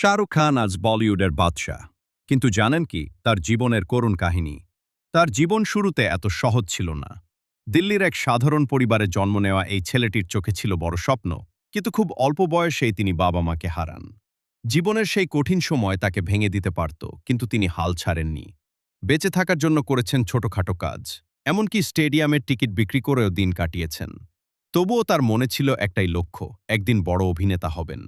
শাহরুখ খান আজ বলিউডের বাদশাহ, কিন্তু জানেন কি তার জীবনের করুণ কাহিনী? তার জীবন শুরুতে এত সহজ ছিল না। দিল্লির এক সাধারণ পরিবারে জন্ম নেওয়া এই ছেলেটির চোখে ছিল বড় স্বপ্ন, কিন্তু খুব অল্প বয়সেই তিনি বাবা মাকে হারান। জীবনের সেই কঠিন সময় তাকে ভেঙে দিতে পারত, কিন্তু তিনি হাল ছাড়েননি। বেঁচে থাকার জন্য করেছেন ছোটখাটো কাজ, এমনকি স্টেডিয়ামের টিকিট বিক্রি করেও দিন কাটিয়েছেন। তবুও তার মনে ছিল একটাই লক্ষ্য, একদিন বড় অভিনেতা হবেন।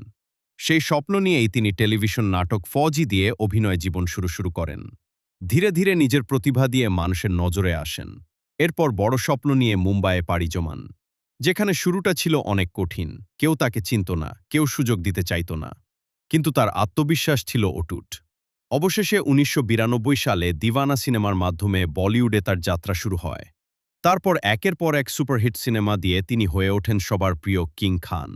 সেই স্বপ্ন নিয়েই তিনি টেলিভিশন নাটক ফৌজি দিয়ে অভিনয় জীবন শুরু করেন। ধীরে ধীরে নিজের প্রতিভা দিয়ে মানুষের নজরে আসেন। এরপর বড় স্বপ্ন নিয়ে মুম্বাইয়ে পাড়ি জমান, যেখানে শুরুটা ছিল অনেক কঠিন। কেউ তাকে চিনত না, কেউ সুযোগ দিতে চাইত না, কিন্তু তার আত্মবিশ্বাস ছিল অটুট। অবশেষে ১৯৯২ সালে দিওয়ানা সিনেমার মাধ্যমে বলিউডে তার যাত্রা শুরু হয়। তারপর একের পর এক সুপারহিট সিনেমা দিয়ে তিনি হয়ে ওঠেন সবার প্রিয় কিং খান।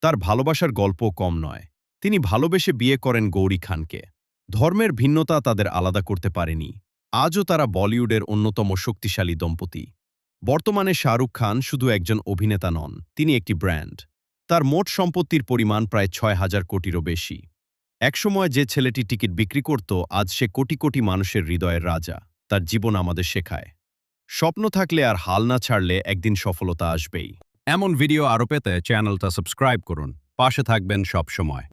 তার ভালোবাসার গল্প কম নয়। তিনি ভালোবেসে বিয়ে করেন গৌরী খানকে। ধর্মের ভিন্নতা তাদের আলাদা করতে পারেনি। আজও তারা বলিউডের অন্যতম শক্তিশালী দম্পতি। বর্তমানে শাহরুখ খান শুধু একজন অভিনেতা নন, তিনি একটি ব্র্যান্ড। তার মোট সম্পত্তির পরিমাণ প্রায় ৬,০০০ কোটিরও বেশি। একসময় যে ছেলেটি টিকিট বিক্রি করত, আজ সে কোটি কোটি মানুষের হৃদয়ের রাজা। তার জীবন আমাদের শেখায়, স্বপ্ন থাকলে আর হাল না ছাড়লে একদিন সফলতা আসবেই। এমন ভিডিও আরও পেতে চ্যানেলটা সাবস্ক্রাইব করুন, পাশে থাকবেন সব সময়।